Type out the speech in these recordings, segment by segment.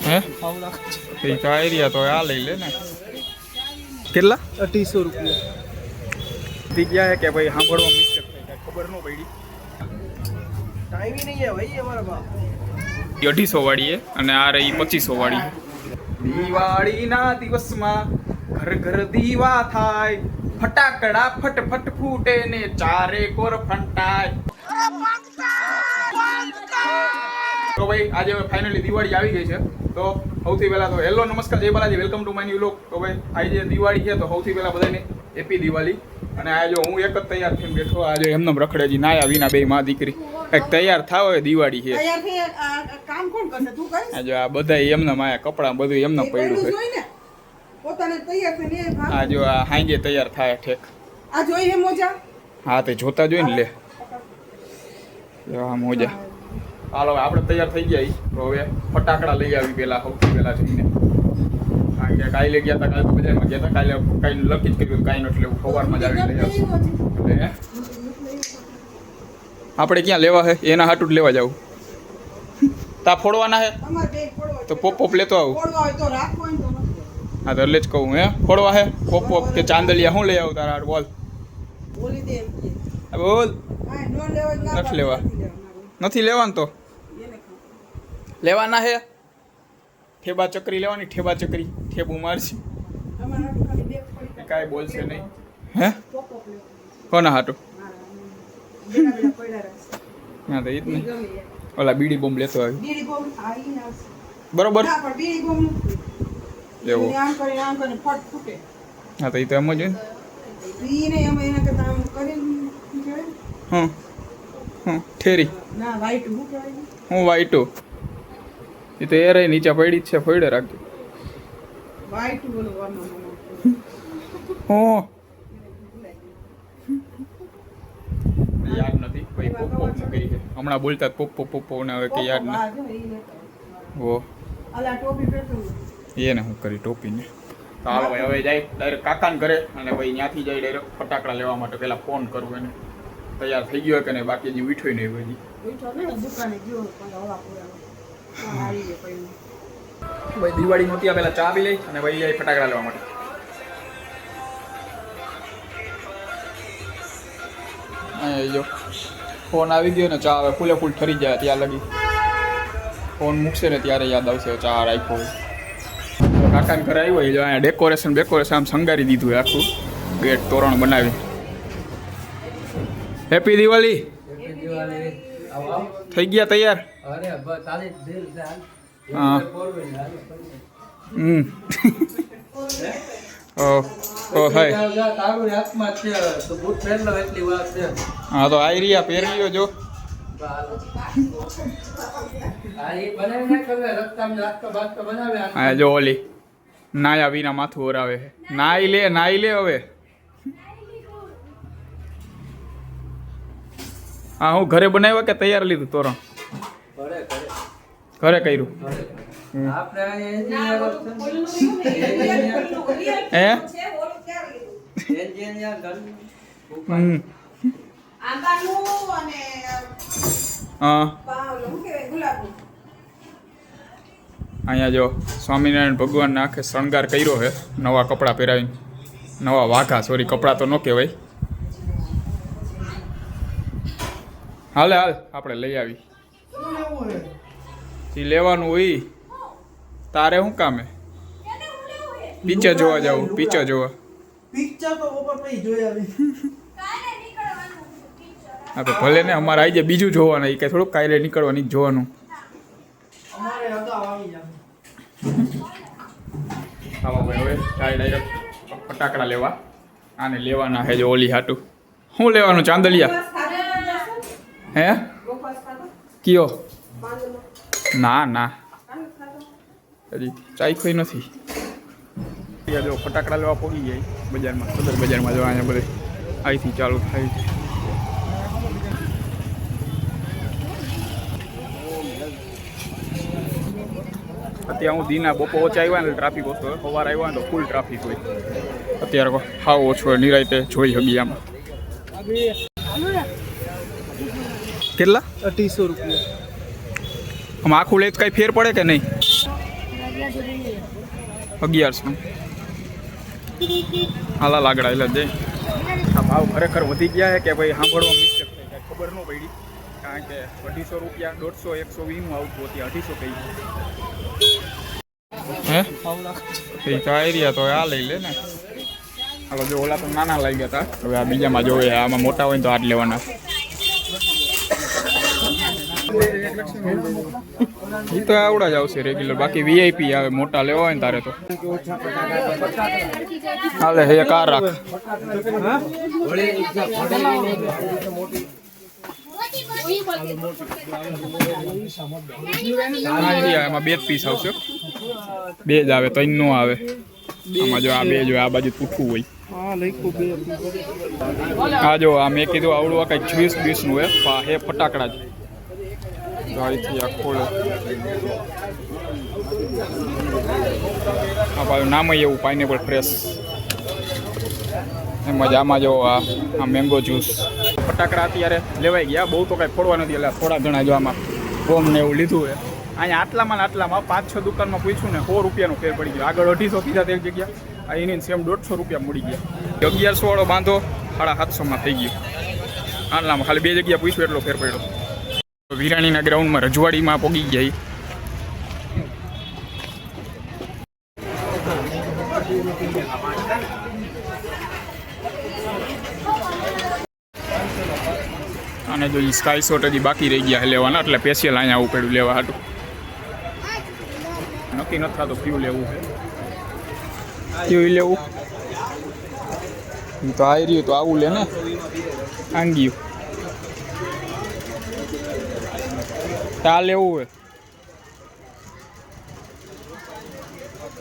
હે એ કાયરિયા તો આ લઈ લે ને કેટલા 250 रुपया દી ગયા હે કે ભાઈ સાંભળવા મિસ્ટેક થઈ કાંઈ ખબર ન પડી टाइम ही नहीं है भाई हमारा बाप 250 વાળી હે અને આ રહી 2500 વાળી દિવાળીના દિવસમાં ઘર ઘર દીવા થાય ફટાકડા ફટ ફટ ફૂટે ને ચારે કોર ફંટાય તો ભાઈ આજે હવે ફાઇનલી દિવાળી આવી ગઈ છે તો સૌથી પહેલા તો હેલો નમસ્કાર જય Balaji welcome to my new vlog તો ભાઈ આજે દિવાળી છે તો સૌથી પહેલા બધાને હેપી દિવાળી અને આ જો હું એક જ તૈયાર થઈને બેઠો આજે એમને રખડેજી નાયા વિના બે માં દીકરી એક તૈયાર થાવ હવે દિવાળી છે કામ કોણ કરશે તું કરીશ આ જો આ બધા એમને માયા કપડા બધું એમને પડ્યું છે પોતાને તૈયાર થઈને આ જો આ હાંજે તૈયાર થાય ઠેક આ જોઈ હે મોજા હા તે જોતા જોઈ ને લે જો આ મોજા હાલો આપણે તૈયાર થઈ ગયા તો હવે ફટાકડા લઈ આવી પેલા સૌથી પહેલા જઈને કારણ કે કાલે ગયા હતા કાલે તો બજારમાં ગયા હતા કાલે કાંઈ લકી જ કર્યું કાંઈ નથી લેવું સવારમાં જ આવી લઈ આવશું એટલે આપણે ક્યાં લેવા હે એના હાટું જ લેવા જાવું તા ફોડવાના હે તમાર બેગ ફોડવા તો પોપ પોપ લેતો આવું ફોડવા હોય તો રાખો હોય તો નથી હા તો એટલે જ કહું હે ફોડવા હે પોપ પોપ કે ચાંદલિયા શું લઈ આવું તારા હાટ બોલ બોલી દે એમ કે બોલ હા નો લેવા ના નથી લેવા નથી લેવાનું તો લેવાના હે ઠેબા ચકરી લેવાની ઠેબા ચકરી ઠેબુ મારશે અમારા ખાલી બેગ પડી કાંઈ બોલશે નહીં હે પોપ પોપ લે કોના હાટું બેના બેના પડ્યા રહેશે હા તો એ જ નહીં ગમે યાર ઓલા બીડી બોમ્બ લેતો આવી બીડી બોમ આઈ ના બરોબર ના પણ બીડી બોમ એવું આમ કરીને ફટ ફૂટે હા તો એ તો એમ જ હોય ને ઈ ને અમે એના કરતા આમ કરીને કહેવાય હં હં ઠેરી ના વાઈટ હું કહેવાય હું વાઈટો એ તો એ રહી નીચે પડી જ છે ફોડે રાખજો વાઈટ બોલો વાનો હું યાદ નથી ભાઈ પોપ પોપ નું કરી છે હમણાં બોલતા પોપ પોપ પોપ પોપ ને હવે કે યાદ નથી ઓ અલા ટોપી પહેરતો એને હું કરી ટોપીને તો હાલો ભાઈ હવે જાય ડાયરેક્ટ કાકાને ઘરે અને ભાઈ ત્યાંથી જાય ડાયરેક્ટ ફટાકડા લેવા માટે પહેલાં ફોન કરવું એને તૈયાર થઈ ગયો કે નહીં બાકી હજી ઉઠ્યો નહીં હજી ઉઠો ને દુકાને ગયો પણ ઓલા પૂરાનો આવી ગયો પછી ભાઈ દિવાળી નહોતી આ પહેલાં ચા બી લઈ અને ભાઈ જાય ફટાકડા લેવા માટે અહીંયા જો ફોન આવી ગયો ને ચા હવે ફૂલે ફૂલ ઠરી જાય ત્યાં લગી ફોન મૂકશે ને ત્યારે યાદ આવશે ચા રાખ્યો હોય કાકાને ઘરે આવ્યો હોય જો અહીંયા ડેકોરેશન આમ શણગારી દીધું હોય આખું ગેટ તોરણ બનાવી હેપી દિવાળી થઈ ગયા તૈયાર હા ઓ હાય હા તો આઈ રહ્યા પહેરી લ્યો જો હા જો ઓલી નાયા વિના માથું ઓરાવે નાઈ લે હવે હા હું ઘરે બનાવ્યા કે તૈયાર લીધું તોરણ ઘરે કર્યું હે હા અહીંયા જો સ્વામિનારાયણ ભગવાનને આખે શણગાર કર્યો છે નવા કપડાં પહેરાવીને નવા વાઘા સોરી કપડાં તો ન કહેવાય હાલ આપણે લઈ આવી જે લેવાનું હોય તારે શું કામે પિક્ચર જોવા જવું પિક્ચર જોવા પિક્ચર તો ઉપર પછી જોઈ આવી આપણે ભલે ને અમારે આવી જાય બીજું જોવાનું એ કે થોડુંક કાલે નીકળવાની જોવાનું અમારે અગાઉ આવી જાય આવો ભાઈ હવે ડાયરેક્ટ ફટાકડા લેવા આને લેવાના હે જો ઓલી હાટું શું લેવાનું ચાંદલિયા હે કયો ના હજી ચાખ્યું નથી જો ફટાકડા લેવા પહોંચી જાય બજારમાં સદર બજારમાં જો અહીંયા બધે અહીંથી ચાલુ થાય છે અત્યારે હું દીના બપોર ઓછા આવ્યા ને ટ્રાફિક ઓછો હોય સવારે આવ્યા ને તો ફૂલ ટ્રાફિક હોય અત્યારે હાવ ઓછો હોય નિરાયતે જોઈ હગી આમાં કેટલા? 250 રૂપિયા. આમ આખું લે તો કાંઈ ફેર પડે કે નહીં? 1100. હાલા લાગડા એટલે જઈ આ ભાવ ખરેખર વધી ગયા છે કે ભાઈ સાંભળવા મિસ્ટેક થઈ કાંઈ ખબર ન પડી, કારણ કે 250 રૂપિયા 150 120 આવતું હતી, 250 કહી હે એ તો આઈરિયા તો આ લઈ લે ને. હાલો જો ઓલા તો નાના લઈ ગયા હતા, હવે આ બીજામાં જોવે આમાં મોટા હોય ને તો આ જ લેવાના. એ તો આવડા જ આવશે રેગ્યુલર, બાકી વીઆઈપી આવે મોટા લેવા હોય ને તારે તો હાલે. હે કાર રાખ. એમાં 2 પીસ આવશે, 2 જ આવે, 3 નો આવે. આમાં જો આ 2 જો આ બાજુ પૂઠું હોય. હા જો આ મેં કીધું આવડું કંઈક 20 નું હે ફટાકડા જ. અહીંથી આ ખોલે આ પાછું નામ એવું પાઇનેપલ ફ્રેશ. એમ જ આમાં જો આ મેંગો જ્યુસ. ફટાકડા અત્યારે લેવાઈ ગયા, બહુ તો કાંઈ ફોડવા નથી, એટલે થોડા ઘણા જો આમાં બોમ ને એવું લીધું છે. અહીંયા આટલામાં 5-6 દુકાનમાં પૂછ્યું ને 100 રૂપિયાનો ફેર પડી ગયો. આગળ 250 કીધા તે જગ્યા, એની સેમ 150 રૂપિયા મળી ગયા. 1100 વાળો બાંધો 750 થઈ ગયો. આટલામાં ખાલી 2 જગ્યા પૂછ્યું એટલો ફેર પડ્યો. વિરાણીના ગ્રાઉન્ડમાં રજવાડીમાં પોગી ગયા. અને જો સ્કાય શોટ હજી બાકી રહી ગયા લેવાના, એટલે સ્પેશિયલ અહીંયા આવું પડ્યું લેવા હાટું. નક્કી નથી થતું કયું લેવું છે, કયું લેવું. તો આવી રહ્યું તો આવું લે ને, આંગ્યું આ લેવું હોય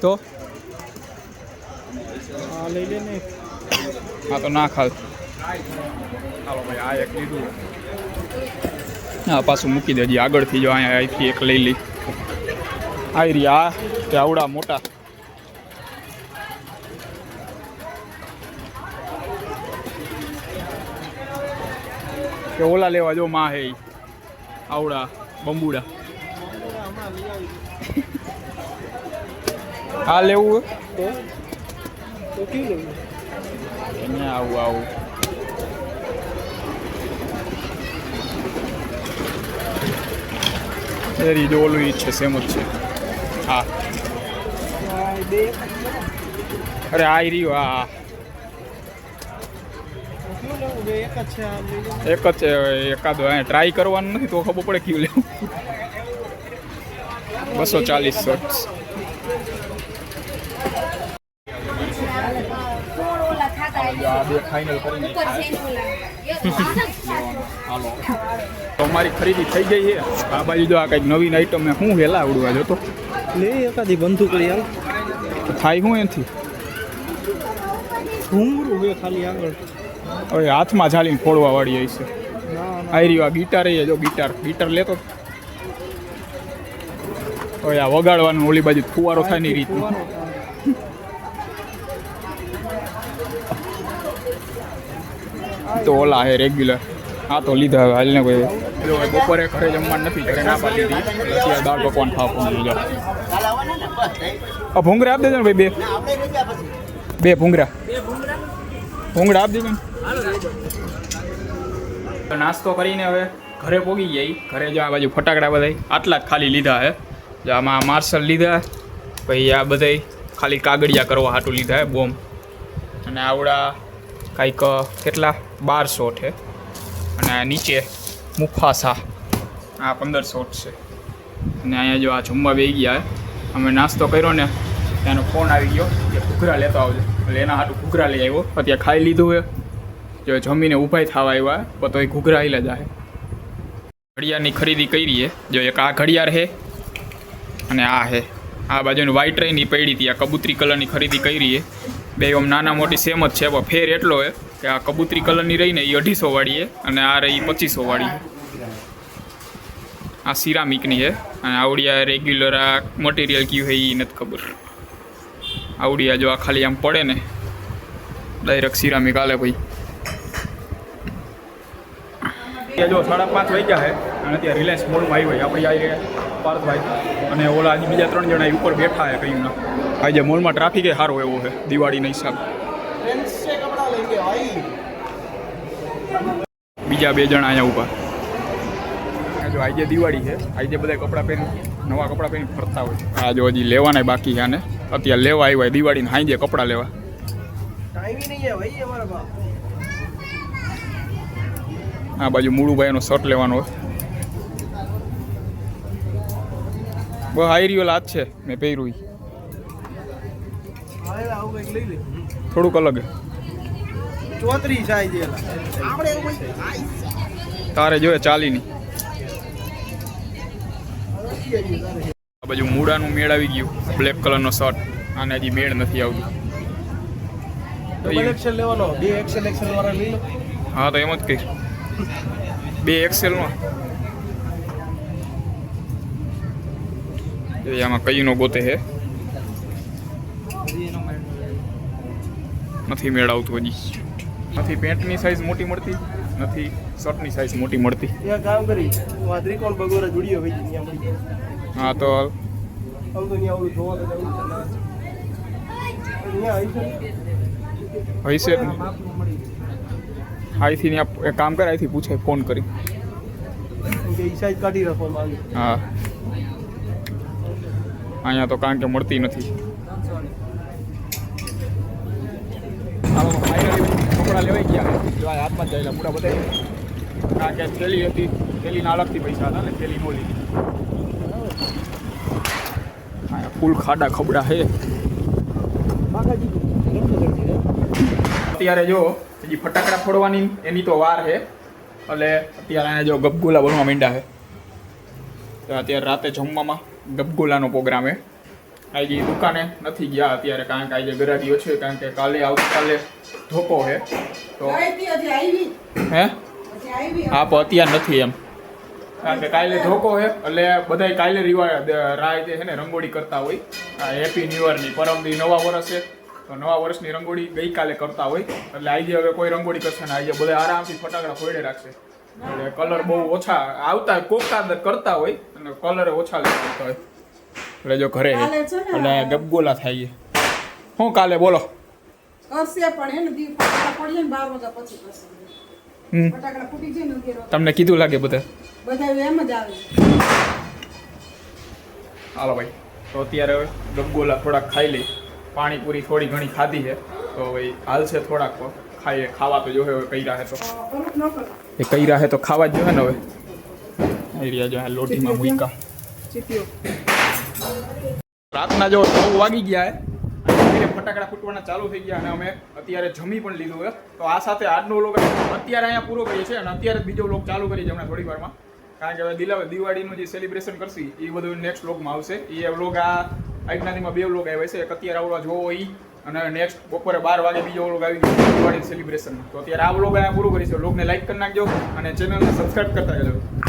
તો લઈ લે ને. હા તો ના ખાલ. હાલો ભાઈ આ એક લીધું, હા પાછું મૂકી દેજી આગળથી. જો અહીંયા અહીંથી એક લઈ લી. આવી રહી આ તે આવડા મોટા. કે ઓલા લેવા જો માં હે આવડા બંબુડા. આ લેવું તો કેવું લેવું? અહીંયા આવું એરી જો ઓલું ઈ છે, સેમ જ છે. હા અરે આ રહ્યું. હા એક જ છે, એકાદો ટ્રાય કરવાનું નથી તો ખબર પડે કેવું લેવું. 240 શોર્ટ્સ. તો અમારી ખરીદી થઈ ગઈ છે. આ બાજુ જો આ કંઈક નવીન આઈટમ મેં શું હેલા આવડવા જોતો લે એકાદી બંધુ કરી હાલ. થાય શું એથી ઘૂંઘરું હોય ખાલી આગળ. હવે હાથમાં ઝાલીને ફોડવા વાળી આવી છે. આવી રહ્યું આ ગિટાર એ જો ગિટાર લેતો. હવે આ વગાડવાનું ઓલી બાજુ ફુવારો થાય ની રીત. તો ઓલા હે રેગ્યુલર. હા તો લીધા હવે હાલને કોઈ. જો બપોરે ઘરે જમવાનું નથી, ઘરે ના પાડી દીધી, અત્યારે દાળ પકવાન ખાવા પડી જાઓ. આ ભૂંગરા આપી દેજો ને ભાઈ, બે ભૂંગરા આપી દેજો ને. નાસ્તો કરીને હવે ઘરે પોગી જાય. ઘરે જો આ બાજુ ફટાકડા બધા આટલા જ ખાલી લીધા હે. જો આમાં માર્શલ લીધા, પછી આ બધા ખાલી કાગળિયા કરવા હાટું લીધા હે બોમ્બ. અને આવડા કંઈક કેટલા 1200 છે. અને આ નીચે મુફાસા આ 1500 છે. અને અહીંયા જો આ જમવા બેસી ગયા. અમે નાસ્તો કર્યો ને ત્યાંનો ફોન આવી ગયો કે ઘૂઘરા લેતો આવજો, એટલે એના હાટું ઘૂઘરા લઈ આવ્યો. અત્યારે ખાઈ લીધું હોય, જો જમીને ઊભાઈ થવા આવ્યા પણ તો એ ઘૂઘરા આવેલા જાય. ઘડિયાળની ખરીદી કરી છે. જો એક આ ઘડિયાળ છે અને આ છે. આ બાજુની વ્હાઈટ રહીની પડી હતી, આ કબૂતરી કલરની ખરીદી કરી છે. બે આમ નાના મોટી સેમ જ છે, પણ ફેર એટલો છે કે આ કબૂતરી કલરની રહીને એ 250 વાળી છે અને આ રહી 2500 વાળી છે. આ સિરામિકની છે. અને આવડિયા રેગ્યુલર આ મટીરિયલ કયું છે એ નથી ખબર. આવડિયા જો આ ખાલી આમ પડે ને ડાયરેક્ટ સિરામિક હાલે ભાઈ. કે જો 5:30 વાગ્યા છે અને અત્યારે રિલાયન્સ મોલમાં આવી હોય આપણી આવી રહ્યા પાર્થભાઈ અને ઓલા હજી બીજા 3 જણા ઉપર બેઠા છે કઈ ના. આજે મોલમાં ટ્રાફિક એ સારો એવો છે દિવાળીના હિસાબે. फ्रेंड्स से कपड़ा लेंगे भाई. બીજા 2 જણા અહીંયા ઊભા. જો આજે દિવાળી છે આજે બધા કપડાં પહેરી નવા કપડાં પહેરીને ફરતા હોય. આ જો હજી લેવાના બાકી છે આને અત્યારે લેવા આવ્યા દિવાળીને હાંજે કપડાં લેવા. टाइम ही नहीं है भाई हमारे पास. આ બાજુ મુળુભાઈનો શર્ટ લેવાનો હોય. બહુ હાઈ રહ્યો લાજ છે મેં પહેર્યું ઈ. हाय आओ एक ले ले. થોડુંક અલગ છે. 34 साइज है. આપણે તારે જોઈએ ચાલીની. આ બાજુ મૂળાનું મેળ આવી ગયું બ્લેક કલરનો શર્ટ આને હજી મેળ નથી આવતું. ડબલ એક્સેલ લેવાનો 2 એક્સેલ વાળા લઈ લો. હા તો એમ જ કહીશ 2 XL માં આમાં કઈનો ગોતે છે નથી મેળ આવતું હજી. નથી પેન્ટની સાઈઝ મોટી મળતી નથી શર્ટની સાઈઝ મોટી મળતી. એક કામ કરી આ ત્રિકોણ બગોરા જોડીઓ ભાઈ અહીંયા મળી. હા તો આમ તો અહીંયા આવડું જોવા તો જવું છે. અહીંયા આવી હશે જ ને. અહીંથી એક કામ કરે અહીંથી પૂછે ફોન કરી. કે ઈ સાઈઝ કાઢી રાખો માંગે. હા અહીંયા તો કારણ કે મળતી નથી. કપડા લેવાઈ ગયા જો આ હાથમાં જ જાયેલા પૂરા બધા. કારણ કે થેલી હતી થેલીના અલગથી પૈસા હતા ને થેલી નો લીધી. અહીંયા ફૂલ ખાડા ખબડા છે. અત્યારે જો હજી ફટાકડા ફોડવાની એની તો વાર છે એટલે અત્યારે અહીંયા જો ગપગોલા બનવા માંડ્યા છે. તો અત્યારે રાતે જમવામાં ગપગોલાનો પ્રોગ્રામ છે. આજે દુકાને નથી ગયા અત્યારે કારણ કે આજે ગરાગીઓ છે કારણ કે આવતીકાલે ધોકો છે તો હે હા પણ અત્યારે નથી એમ કારણ કે કાલે ધોકો છે એટલે બધાય કાલે રાતે છે ને રંગોળી કરતા હોય હેપી ન્યૂ યરની પરમદી નવા વર્ષ છે તો નવા વર્ષની રંગોળી ગઈકાલે કરતા હોય એટલે આજે હવે કોઈ રંગોળી કરશે ને આજે બધા આરામથી ફટાકડા ફોડે રાખશે. એટલે કલર બહુ ઓછા આવતા કોકા કરતા હોય અને કલર ઓછા લેતા હોય એટલે જો ઘરે એટલે ગપગોલા થાય છે. શું કાલે બોલો કરશે પણ એને દી ફટાકડા પડીએ ને 12 વાગ્યા પછી કરશે. ફટાકડા ફૂટી જાય ને ઉકેરો તમને કીધું લાગે બધા એમ જ આવે. હાલો ભાઈ તો અત્યારે હવે ગપગોલા થોડાક ખાઈ લઈ. પાણીપુરી થોડી ઘણી ખાધી છે તો ભાઈ હાલશે થોડાક ખાઈએ. ખાવા તો જોહે હવે કઈ રાહે તો એ કઈ રાહે તો ખાવા જ જોઈએ ને હવે. એરિયા જો લોટીમાં મૂકા ચીટીઓ રાતના જો 9 વાગી ગયા હે ફટાકડા ફૂટવાના ચાલુ થઈ ગયા અને અમે અત્યારે જમી પણ લીધું હોય. તો આ સાથે આજનો વ્લોગ અત્યારે અહીંયા પૂરો કરીએ છીએ અને અત્યારે બીજો વ્લોગ ચાલુ કરીએ છીએ હમણાં થોડી વારમાં કારણ કે હવે દિવાળીનું જે સેલિબ્રેશન કરશી એ બધું નેક્સ્ટ વ્લોગમાં આવશે. એ વ્લોગ આજનાનીમાં 2 વ્લોગ આવ્યા છે. એક અત્યારે આવડવા જોવો એ અને નેક્સ્ટ બપોરે 12 વાગે બીજો વ્લોગ આવી ગયો દિવાળી સેલિબ્રેશનમાં. તો અત્યારે આ વ્લોગ અહીંયા પૂરું કરીશું. વ્લોગને લાઈક કરી નાખજો અને ચેનલને સબસ્ક્રાઈબ કરતા રહેજો.